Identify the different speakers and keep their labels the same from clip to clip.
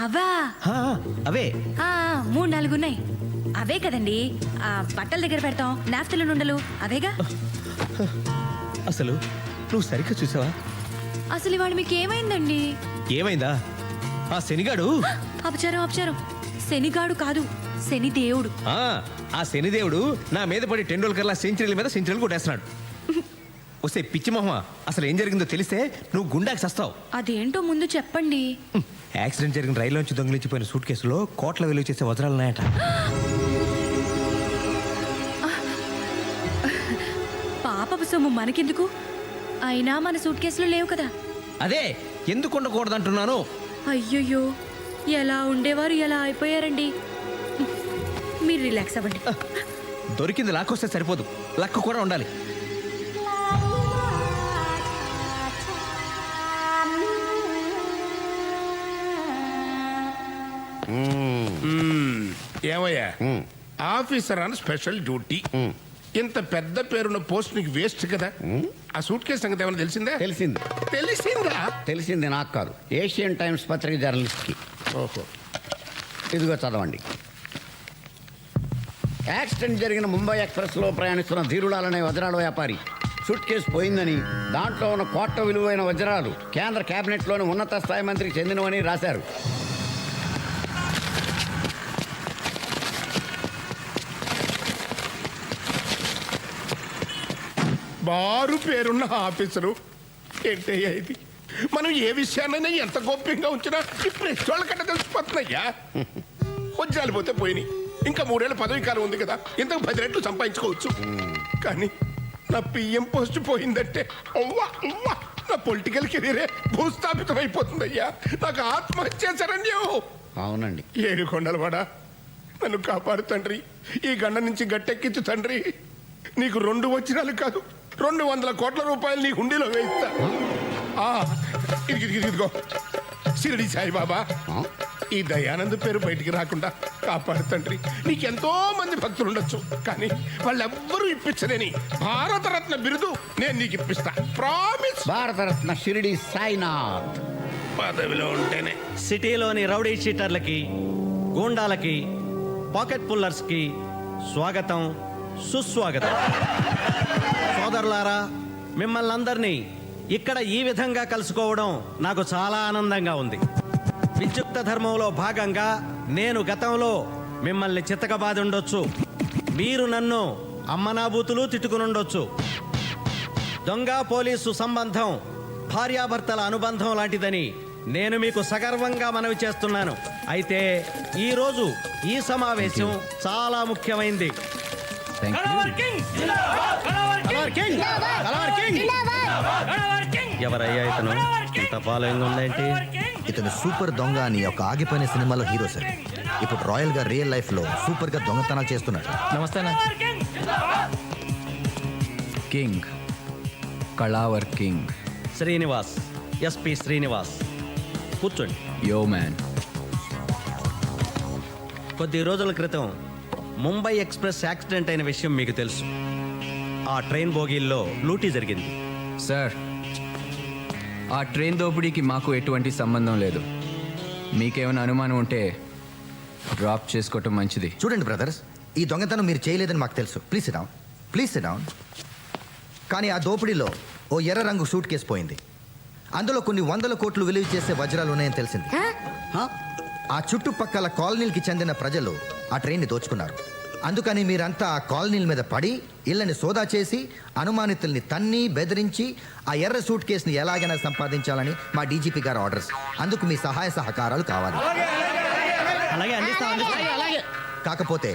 Speaker 1: అవా
Speaker 2: అవే
Speaker 1: 3-4 ఉన్నాయి. అవే కదండి, బట్టల దగ్గర పెడతాం, నాఫ్తలు నుండలు అవేగా.
Speaker 2: అసలు నువ్వు సరిగ్గా చూసావా?
Speaker 1: అసలు ఇవాళ మీకు ఏమైందండి?
Speaker 2: ఏమైందా? ఆ శనిగాడు.
Speaker 1: అపచారం. శనిగాడు కాదు, శనిదేవుడు.
Speaker 2: ఆ శనిదేవుడు నా మీద పడి టెండూల్కర్లా సెంచరీల మీద సెంచరీలు కొట్టేస్తున్నాడు. వస్తే పిచ్చి మొహమా, అసలు ఏం జరిగిందో తెలిస్తే నువ్వు గుండాకి సస్తావు.
Speaker 1: అదేంటో ముందు చెప్పండి.
Speaker 2: యాక్సిడెంట్ జరిగిన రైల్లోంచి దొంగిలించిపోయిన సూట్ కేసులో కోట్ల విలువ చేసే వజ్రాలు ఉన్నాయట.
Speaker 1: పాపపు సొమ్ము మనకెందుకు? అయినా మన సూట్ కేసులో లేవు కదా.
Speaker 2: అదే ఎందుకు ఉండకూడదంటున్నాను.
Speaker 1: అయ్యయ్యో, ఎలా ఉండేవారు ఎలా అయిపోయారండి. మీరు రిలాక్స్ అవ్వండి.
Speaker 2: దొరికింది లాక్కొస్తే సరిపోదు, లక్ కూడా ఉండాలి.
Speaker 3: ఏమయ్యా, ఆఫీసర్ అని స్పెషల్ డ్యూటీ. ఇంత పెద్ద పేరున్న పోస్ట్ నీకు వేస్ట్ కదా. ఆ సూట్ కేసు సంగతి ఏమైనా తెలిసిందా?
Speaker 4: తెలిసింది నాకు కాదు, ఏషియన్ టైమ్స్ పత్రిక జర్నలిస్ట్కి.
Speaker 3: ఓహో,
Speaker 4: ఇదిగో చదవండి. యాక్సిడెంట్ జరిగిన ముంబై ఎక్స్ప్రెస్లో ప్రయాణిస్తున్న ధీరులాలనే వజ్రాల వ్యాపారి సూట్ కేసు పోయిందని, దాంట్లో ఉన్న కోట్ల విలువైన వజ్రాలు కేంద్ర కేబినెట్లోని ఉన్నత స్థాయి మంత్రికి చెందినవని రాశారు.
Speaker 3: బారు పేరున్న ఆఫీసరు ఏంటయ్యా ఇది? మనం ఏ విషయాన్నైనా ఎంత గోప్యంగా ఉంచినా ఈ ప్రెస్ వాళ్ళ కట్ట తెలిసిపోతున్నాయ్యా. వజ్రాలు పోతే పోయినాయి, ఇంకా 3 ఏళ్ళ పదవి కాలం ఉంది కదా, ఇంతకు 10 రెట్లు సంపాదించుకోవచ్చు. కానీ నా పిఎం పోస్ట్ పోయిందంటే అవ్వా నా పొలిటికల్ కెరీరే భూస్థాపితం అయిపోతుందయ్యా. నాకు ఆత్మహత్య శరణ్యం.
Speaker 4: అవునండి.
Speaker 3: 7 కొండలవాడా, నన్ను కాపాడు తండ్రి. ఈ గండ నుంచి గట్టెక్కించు తండ్రి. నీకు 2 వజ్రాలు కాదు, 200 కోట్ల రూపాయలు నీ హుండీలో వేయిస్తా. ఇదిగో షిరిడి సాయిబాబా, ఈ దయానంద్ పేరు బయటికి రాకుండా కాపాడు తండ్రి. నీకెంతో మంది భక్తులు ఉండొచ్చు, కానీ వాళ్ళెవ్వరూ ఇప్పించలేని భారతరత్న బిరుదు నేను నీకు ఇప్పిస్తా. ప్రామిస్.
Speaker 4: భారతరత్న షిరిడి సాయినాథ్.
Speaker 3: పదవిలో ఉంటేనే
Speaker 2: సిటీలోని రౌడీ షీటర్లకి, గూండాలకి, పాకెట్ పుల్లర్స్కి స్వాగతం, సుస్వాగతం. సోదరులారా, మిమ్మల్ని అందరినీ ఇక్కడ ఈ విధంగా కలుసుకోవడం నాకు చాలా ఆనందంగా ఉంది. విద్యుక్త ధర్మంలో భాగంగా నేను గతంలో మిమ్మల్ని చితకబాది ఉండొచ్చు, మీరు నన్ను అమ్మనాబూతులు తిట్టుకునుండొచ్చు. దొంగ పోలీసు సంబంధం భార్యాభర్తల అనుబంధం లాంటిదని నేను మీకు సగర్వంగా మనవి చేస్తున్నాను. అయితే ఈరోజు ఈ సమావేశం చాలా ముఖ్యమైంది. ఎవరయ్యా ఇతను? ఇంత ఫాలోయింగ్ ఉందేంటి?
Speaker 5: ఇతను సూపర్ దొంగ అని ఒక ఆగిపోయిన సినిమాలో హీరో సార్. ఇప్పుడు రాయల్ గా రియల్ లైఫ్ లో సూపర్ గా దొంగతనాలు చేస్తున్నాడు.
Speaker 6: నమస్తే. కింగ్, కళావర్ కింగ్
Speaker 2: శ్రీనివాస్, ఎస్పీ శ్రీనివాస్. కూర్చోండి.
Speaker 6: Yo man.
Speaker 2: కొద్ది రోజుల క్రితం ముంబై ఎక్స్ప్రెస్ యాక్సిడెంట్ అయిన విషయం మీకు తెలుసు. ఆ ట్రైన్ బోగీల్లో లూటీ జరిగింది.
Speaker 6: సార్, ఆ ట్రైన్ దోపిడీకి మాకు ఎటువంటి సంబంధం లేదు. మీకేమైనా అనుమానం ఉంటే డ్రాప్ చేసుకోవటం మంచిది.
Speaker 5: చూడండి బ్రదర్స్, ఈ దొంగతనం మీరు చేయలేదని మాకు తెలుసు. Please SIT down. కానీ ఆ దోపిడీలో ఓ ఎర్ర రంగు సూట్ కేసు పోయింది. అందులో కొన్ని 100 కోట్లు విలువ చేసే వజ్రాలు ఉన్నాయని తెలిసింది. ఆ చుట్టుపక్కల కాలనీలకి చెందిన ప్రజలు ఆ ట్రైన్ని దోచుకున్నారు. అందుకని మీరంతా ఆ కాలనీల మీద పడి ఇళ్ళని సోదా చేసి అనుమానితుల్ని తన్ని బెదిరించి ఆ ఎర్ర సూట్ కేసుని ఎలాగైనా సంపాదించాలని మా డీజీపీ గారు ఆర్డర్స్. అందుకు మీ సహాయ సహకారాలు కావాలి. కాకపోతే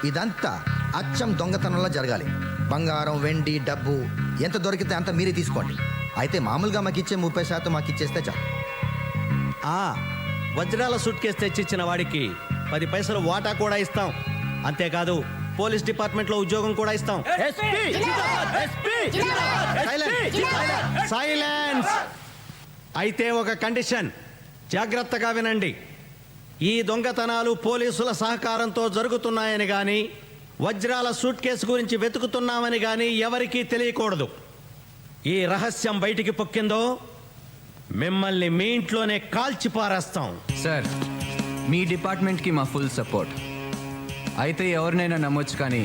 Speaker 5: ఇదంతా అచ్చం దొంగతనంలో జరగాలి. బంగారం, వెండి, డబ్బు ఎంత దొరికితే అంత మీరే తీసుకోండి. అయితే మామూలుగా మాకు ఇచ్చే 30% మాకు ఇచ్చేస్తే చాలు.
Speaker 2: వజ్రాల సూట్ కేసు తెచ్చిచ్చిన వాడికి 10 పైసలు వాటా కూడా ఇస్తాం. అంతేకాదు, పోలీస్ డిపార్ట్మెంట్ లో ఉద్యోగం కూడా ఇస్తాం. సైలెన్స్. అయితే ఒక కండిషన్, జాగ్రత్తగా వినండి. ఈ దొంగతనాలు పోలీసుల సహకారంతో జరుగుతున్నాయని గాని, వజ్రాల సూట్ కేసు గురించి వెతుకుతున్నామని గాని ఎవరికీ తెలియకూడదు. ఈ రహస్యం బయటికి పొక్కిందో మిమ్మల్ని మీ ఇంట్లోనే కాల్చి పారేస్తాం.
Speaker 6: సార్ మీ డిపార్ట్మెంట్కి మా ఫుల్ సపోర్ట్. అయితే ఎవరినైనా నమ్మొచ్చు కానీ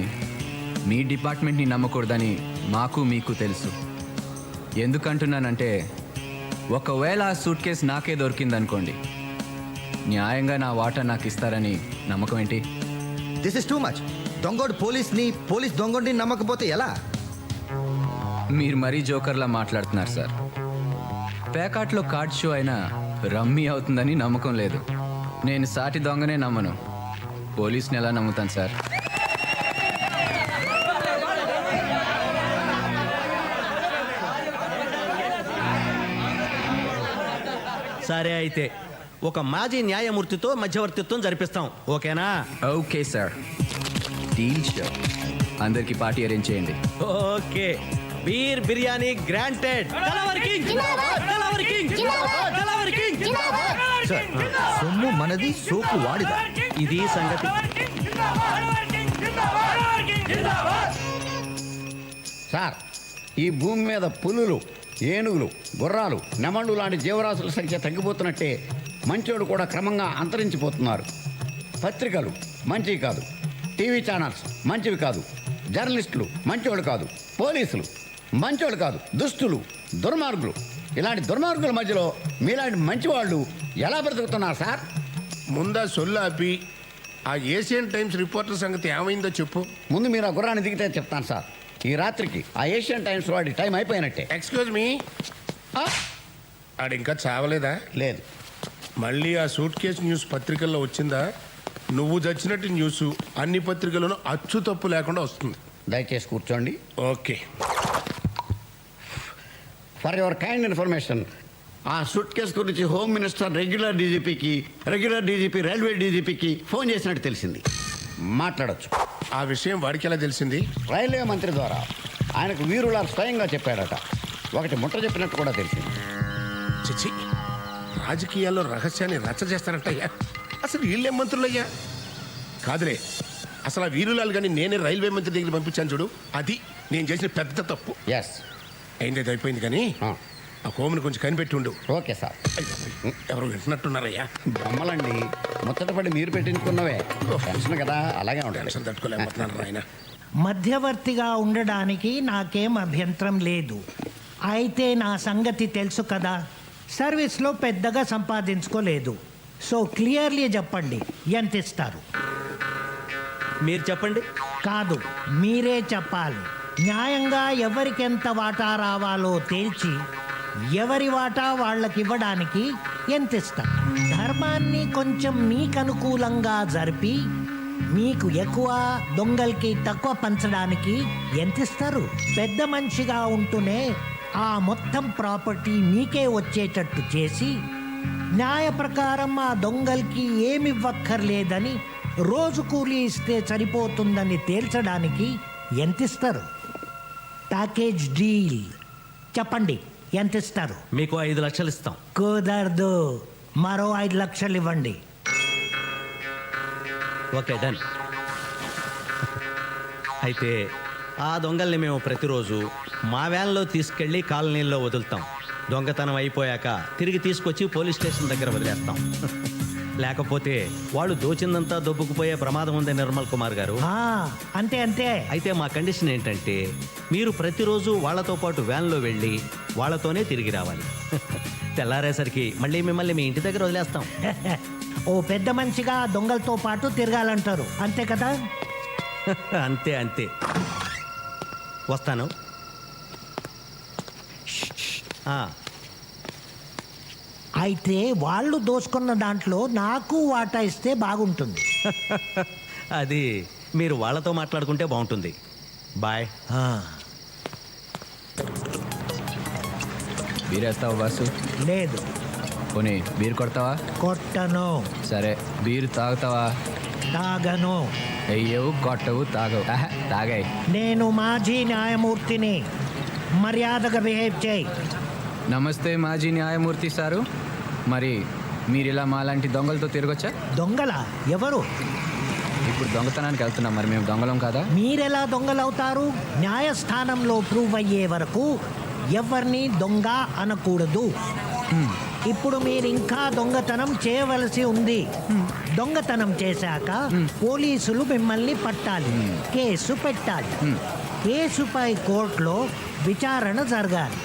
Speaker 6: మీ డిపార్ట్మెంట్ని నమ్మకూడదని మాకు మీకు తెలుసు. ఎందుకంటున్నానంటే ఒకవేళ ఆ సూట్ కేసు నాకే దొరికిందనుకోండి, న్యాయంగా నా వాటా నాకు ఇస్తారని నమ్మకం ఏంటి?
Speaker 5: This is too much. దొంగోడు పోలీస్ దొంగోడిని నమ్మకపోతే ఎలా?
Speaker 6: మీరు మరీ జోకర్లా మాట్లాడుతున్నారు సార్. పేకాట్లో కార్డ్ షో అయినా రమ్మీ అవుతుందని నమ్మకం లేదు. నేను సాటి దొంగనే నమ్మను, పోలీస్ని ఎలా నమ్ముతాను సార్?
Speaker 2: సరే అయితే ఒక మాజీ న్యాయమూర్తితో మధ్యవర్తిత్వం జరిపిస్తాం, ఓకేనా?
Speaker 6: Okay sir, deal show. అందరికి పార్టీ అరేంజ్ చేయండి.
Speaker 2: Okay, beer biryani granted.
Speaker 5: Sir, సొమ్ము మనది, సోకు వాడిదా.
Speaker 2: ఇది సంగతి.
Speaker 4: సార్, ఈ భూమి మీద పులులు, ఏనుగులు, గుర్రాలు, నెమళ్ళు లాంటి జీవరాశుల సంఖ్య తగ్గిపోతున్నట్టే మంచోడు కూడా క్రమంగా అంతరించిపోతున్నారు. పత్రికలు మంచివి కాదు, టీవీ ఛానల్స్ మంచివి కాదు, జర్నలిస్టులు మంచోళ్ళు కాదు, పోలీసులు మంచోళ్ళు కాదు, దుష్టులు, దుర్మార్గులు. ఇలాంటి దుర్మార్గుల మధ్యలో మీలాంటి మంచివాళ్ళు ఎలా బ్రతుకుతున్నారు సార్?
Speaker 3: ముందా సొల్లాపి ఆ ఏషియన్ టైమ్స్ రిపోర్టర్ సంగతి ఏమైందో చెప్పు.
Speaker 4: ముందు మీరు ఆ గుర్రాన్ని దిగితే చెప్తాను సార్. ఈ రాత్రికి ఆ ఏషియన్ టైమ్స్ వాడి టైం అయిపోయినట్టే.
Speaker 3: ఎక్స్క్యూజ్ మీ, ఆడు ఇంకా చావలేదా?
Speaker 4: లేదు.
Speaker 3: మళ్ళీ ఆ సూట్ కేసు న్యూస్ పత్రికల్లో వచ్చిందా? నువ్వు చచ్చినట్టు న్యూస్ అన్ని పత్రికల్లోనూ అచ్చు తప్పు లేకుండా వస్తుంది.
Speaker 4: దయచేసి కూర్చోండి.
Speaker 3: Okay.
Speaker 4: For your kind information, ఆ సూట్ కేసు గురించి home minister regular DGP railway డీజీపీకి ఫోన్ చేసినట్టు తెలిసింది. మాట్లాడొచ్చు.
Speaker 3: ఆ విషయం వాడికి ఎలా తెలిసింది?
Speaker 4: రైల్వే మంత్రి ద్వారా ఆయనకు వీరులా స్వయంగా చెప్పాడట. ఒకటి ముట్ట చెప్పినట్టు కూడా తెలిసింది.
Speaker 3: చిచి, రాజకీయాల్లో రహస్యాన్ని రచ్చ చేస్తారంటయ్యా. అసలు వీళ్ళేం మంత్రులయ్యా? కాదులే, అసలు ఆ వీరులాలు కానీ నేనే రైల్వే మంత్రి దగ్గర పంపించాను చూడు, అది నేను చేసిన పెద్ద తప్పు.
Speaker 4: ఎస్.
Speaker 3: అయింది అయిపోయింది కానీ ఆ హోమ్ని కొంచెం కనిపెట్టి ఉండు.
Speaker 4: Okay sir.
Speaker 3: ఎవరు వింటున్నట్టున్నారయ్యా?
Speaker 4: బొమ్మలండి, ముచ్చటపడి మీరు పెట్టించుకున్నవే. టెన్షన్ కదా, అలాగే ఉంటాయి.
Speaker 3: టెన్షన్ తట్టుకోలేకపోతున్నాను ఆయన.
Speaker 7: మధ్యవర్తిగా ఉండడానికి నాకేం అభ్యంతరం లేదు. అయితే నా సంగతి తెలుసు కదా, సర్వీస్లో పెద్దగా సంపాదించుకోలేదు. సో క్లియర్లీ చెప్పండి, ఎంత ఇస్తారు?
Speaker 2: మీరు చెప్పండి.
Speaker 7: కాదు, మీరే చెప్పాలి. న్యాయంగా ఎవరికెంత వాటా రావాలో తేల్చి ఎవరి వాటా వాళ్ళకి ఇవ్వడానికి ఎంత ఇస్తారు? ధర్మాన్ని కొంచెం మీకు అనుకూలంగా జరిపి మీకు ఎక్కువ, దొంగలకి తక్కువ పంచడానికి ఎంత ఇస్తారు? పెద్ద మనిషిగా ఉంటూనే ఆ మొత్తం ప్రాపర్టీ మీకే వచ్చేటట్టు చేసి న్యాయ ప్రకారం ఆ దొంగలకి ఏమివ్వక్కర్లేదని, రోజు కూలీ ఇస్తే సరిపోతుందని తేల్చడానికి ఎంత ఇస్తారు? Package deal. చెప్పండి, ఎంత ఇస్తారు?
Speaker 2: మీకు 5 లక్షలు ఇస్తాం.
Speaker 7: కుదరదు, మరో 5 లక్షలు ఇవ్వండి.
Speaker 2: Okay, done. అయితే ఆ దొంగల్ని మేము ప్రతిరోజు మా వ్యాన్లో తీసుకెళ్ళి కాలనీల్లో వదులుతాం. దొంగతనం అయిపోయాక తిరిగి తీసుకొచ్చి పోలీస్ స్టేషన్ దగ్గర వదిలేస్తాం. లేకపోతే వాళ్ళు దోచిందంతా దొబ్బుకుపోయే ప్రమాదం ఉంది నిర్మల్ కుమార్ గారు.
Speaker 7: అంతే అంతే.
Speaker 2: అయితే మా కండిషన్ ఏంటంటే మీరు ప్రతిరోజు వాళ్ళతో పాటు వ్యాన్లో వెళ్ళి వాళ్ళతోనే తిరిగి రావాలి. తెల్లారేసరికి మళ్ళీ మిమ్మల్ని మీ ఇంటి దగ్గర వదిలేస్తాం.
Speaker 7: ఓ పెద్ద మనిషిగా దొంగలతో పాటు తిరగాలంటారు, అంతే కదా?
Speaker 2: అంతే అంతే. వస్తాను.
Speaker 7: అయితే వాళ్ళు దోచుకున్న దాంట్లో నాకు వాటా ఇస్తే బాగుంటుంది.
Speaker 2: అది మీరు వాళ్ళతో మాట్లాడుకుంటే బాగుంటుంది. బాయ్.
Speaker 6: బీరేస్తావా బాసు?
Speaker 7: లేదు.
Speaker 6: పోనీ బీరు కొడతావా?
Speaker 7: కొట్టను.
Speaker 6: సరే, బీరు తాగుతావా?
Speaker 7: తాగను.
Speaker 6: వెయ్యవు, కొట్టవు, తాగవు. తాగాయి.
Speaker 7: నేను మాజీ న్యాయమూర్తిని, మర్యాదగా బిహేవ్ చేయి.
Speaker 6: నమస్తే మాజీ న్యాయమూర్తి సారు. మరి మీరు ఇలా మాలాంటి దొంగలతో తిరగొచ్చా?
Speaker 7: దొంగల? ఎవరు?
Speaker 6: ఇప్పుడు దొంగతనానికి వెళ్తున్నాం, మరి మేము దొంగలం కాదా?
Speaker 7: మీరెలా దొంగలవుతారు? న్యాయస్థానంలో ప్రూవ్ అయ్యే వరకు ఎవరిని దొంగ అనకూడదు. ఇప్పుడు మీరు ఇంకా దొంగతనం చేయవలసి ఉంది. దొంగతనం చేశాక పోలీసులు మిమ్మల్ని పట్టాలి, కేసు పెట్టాలి. కేసుపై కోర్టులో విచారణ జరగాలి.